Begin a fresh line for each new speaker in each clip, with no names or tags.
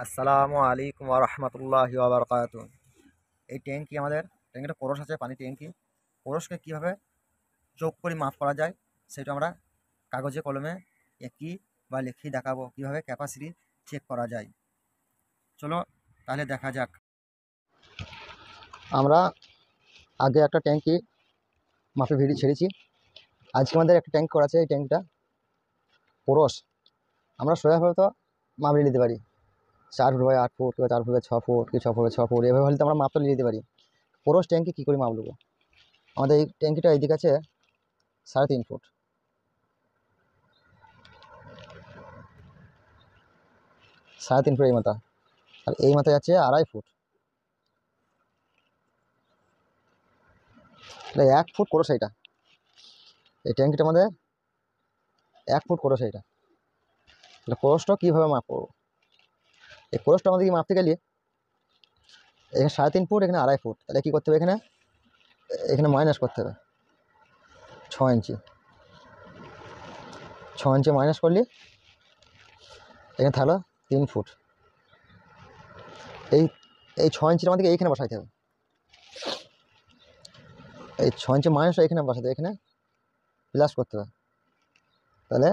আসসালামু আলাইকুম ওয়া রাহমাতুল্লাহি ওয়া বারাকাতুহু। এই ট্যাঙ্কি আমাদের ট্যাঙ্কিটা কোরস আছে, পানি ট্যাঙ্কি। কোরসকে কীভাবে চোখ করে মাপ করা যায় সেটা আমরা কাগজে কলমে এঁকি বা লিখে দেখাবো কীভাবে ক্যাপাসিটি চেক করা যায়। চলো তাহলে দেখা যাক। আমরা আগে একটা ট্যাঙ্কি মাপে ভিড়ি ছেড়েছি। আজকে আমাদের একটা ট্যাঙ্ক করা আছে, এই ট্যাঙ্কটা কোরস। আমরা সোজাভাবে তো মাপ নিয়ে নিতে পারি 4 ফুট বাই 8 ফুট, কিংবা 4 ফুট বাই 6 ফুট, কি 6 ফুট বাই 6 ফুট, এভাবে হলে তো আমরা মাপ তো নিয়ে নিতে পারি। কোরস ট্যাঙ্কি কী করে মাপ নেবো? আমাদের এই ট্যাঙ্কিটা এইদিকে আছে 3.5 ফুট, 3.5 ফুট এই মাথা, আর এই মাথায় আছে 2.5 ফুট। এটা 1 ফুট কোরস। এইটা এই ট্যাঙ্কিটা আমাদের 1 ফুট কোরস। এইটা কোরসটা কীভাবে মাপ করবো? এই কোরসটা আমাদেরকে মাপতে গেলে এখানে 3.5 ফুট, এখানে 2.5 ফুট, তাহলে কী করতে হবে? এখানে এখানে মাইনাস করতে হবে 6 ইঞ্চি। 6 ইঞ্চি মাইনাস করলে এখানে থাকলো 3 ফুট। এই এই 6 ইঞ্চিটা আমাদেরকে এইখানে বসাইতে হবে। এই 6 ইঞ্চি মাইনাসটা এখানে বসাতে হবে, এখানে প্লাস করতে হবে। তাহলে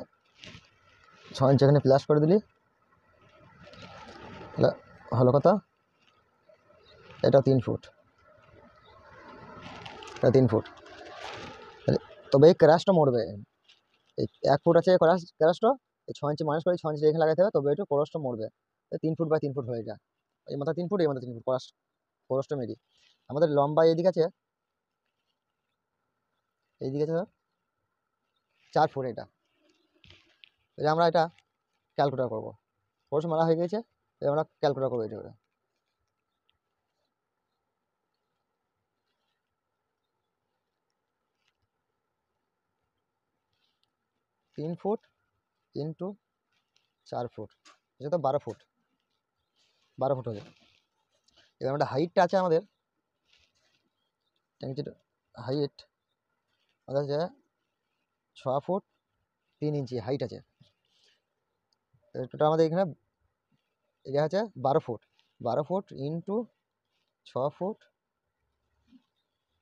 6 ইঞ্চি এখানে প্লাস করে দিলি তাহলে হলো কথা, এটা 3 ফুট, এটা 3 ফুট। তাহলে তবে এই ক্রাশটা মরবে। এই 1 ফুট আছে ক্রাশটা, এই 6 ইঞ্চি মাইনাস করে 6 ইঞ্চি এখানে লাগাতে হবে, তবে একটু ক্রসটা মরবে। 3 ফুট বাই 3 ফুট হয়ে যায়। এই মাথা 3 ফুট, এই মাথা 3 ফুট, ক্রসটা মেরি। আমাদের লম্বা এইদিকে আছে, এইদিকে আছে 4 ফুট। এটা আমরা এটা ক্যালকুলেট করবো। ক্রস মারা হয়ে গেছে, আমরা ক্যালকুলেট করবো। এটা 3 ফুট ইন্টু 4 ফুট, এটা তো 12 ফুট। 12 ফুট হয়ে যায়। এবার আমাদের হাইটটা আছে, আমাদের ট্যাঙ্কির হাইট আমাদের আছে 6 ফুট 3 ইঞ্চি হাইট আছে। টোটাল আমাদের এখানে এটা আছে 12 ফুট। 12 ফুট ইন্টু 6 ফুট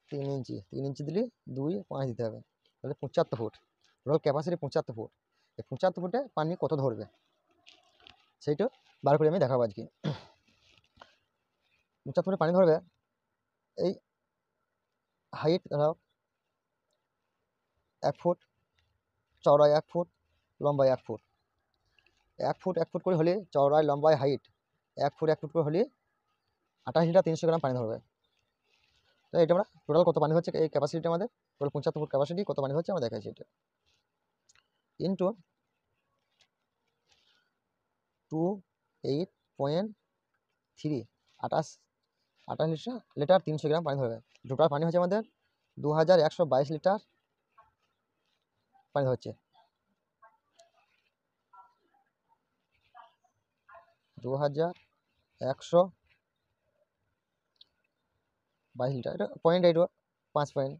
3 ইঞ্চি, 3 ইঞ্চি দিলে 2 5 দিতে হবে, তাহলে 75 ফুট। Total capacity 75 foot. এই 75 ফুটে পানি কত ধরবে সেইটা বার করে আমি দেখাবো আজকে। 75 ফুটে পানি ধরবে, এই হাইট ধরো 1 ফুট, চওড়ায় 1 ফুট, লম্বায় 1 ফুট। 1 ফুট 1 ফুট করে হলে চওড়ায় লম্বায় হাইট 1 ফুট 1 ফুট করে হলে 28 লিটার 300 গ্রাম পানি ধরবে। তো এটা আমরা টোটাল কত পানি হচ্ছে, এই ক্যাপাসিটি আমাদের টোটাল 75 ফুট ক্যাপাসিটি কত পানি হচ্ছে আমরা দেখাচ্ছি। এটা ইন্টু 28.3, 28 লিটার 300 গ্রাম পানি ধরবে। টোটাল পানি হচ্ছে আমাদের 2122 লিটার পানি হচ্ছে। 2122 লিটার, এটা 0.8, 5 পয়েন্ট,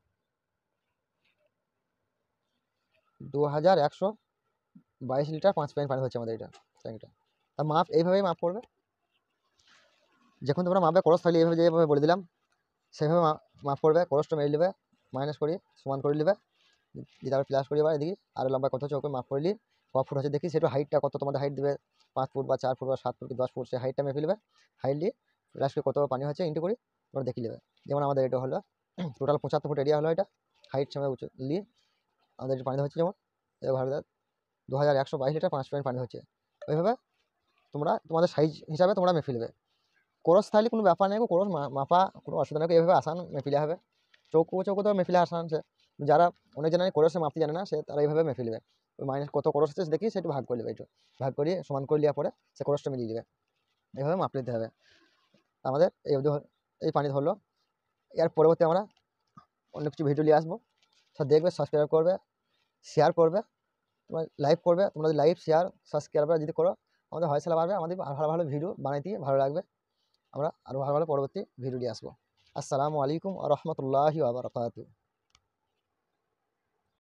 2122 লিটার 5 পয়েন্ট পানি হচ্ছে আমাদের এটা ট্যাঙ্কিটা। আর মাপ এইভাবেই মাপ করবে। যখন তোমরা মাপবে ক্রস থাকলে এইভাবে যেভাবে বলে দিলাম সেভাবে মাপ করবে। ক্রসটা মেরে নেবে, মাইনাস করে সমান করে নেবে, দিয়ে তারপর প্লাস করে এদিকে আর লম্বা কত হচ্ছে ওকে মাপ করে নিই। ক ফুট হচ্ছে দেখি, সেটা হাইটটা কত তোমাদের হাইট দেবে, 5 ফুট বা 4 ফুট বা 7 ফুট কি 10 ফুট, সেই হাইটটা মেপে নেবে। হাইট দিয়ে প্লাস করে কত পানি হচ্ছে ইন্টু করে তোমরা দেখে নেবে। যেমন আমাদের এটা হলো টোটাল 75 ফুট এরিয়া হলো, এটা হাইট সময় উঁচু নিয়ে আমাদের পানি হচ্ছে যেমন এবার 2122 লিটার 5 পয়েন্ট পানি হচ্ছে। ওইভাবে তোমরা তোমাদের সাইজ হিসাবে তোমরা মেপে নেবে। ক্রস থাকলে কোনো ব্যাপার নেই, ক্রস মাপা কোনো অসুবিধা নেই, এইভাবে আসান মেপিলে হবে। চৌকো চৌকো তো মেফিলে আসান, সে যারা অনেক জানে ক্রসে মাপতে জানে না, সে তারা এইভাবে মেপে নেবে। ওই মাইনাস কত ক্রস হচ্ছে দেখি সেটা ভাগ করে নেবে, একটু ভাগ করিয়ে সমান করে নেওয়ার পরে সে ক্রসটা মিলিয়ে দেবে। এইভাবে মাপ নিতে হবে। আমাদের এই পানি ধরলো। এর পরবর্তী আমরা অন্য কিছু ভিডিও নিয়ে আসবো। সব দেখবে, সাবস্ক্রাইব করবে, শেয়ার করবে, তোমরা লাইভ করবে। তোমরা যদি লাইভ শেয়ার সাবস্ক্রাইব যদি করো আমাদের হয়সালা বাড়বে, আমাদের ভালো ভালো ভিডিও বানাইতে ভালো লাগবে। আমরা আরও ভালো ভালো পরবর্তী ভিডিও নিয়ে আসবো। আসসালামু আলাইকুম ওয়া রাহমাতুল্লাহি ওয়া বারাকাতুহু।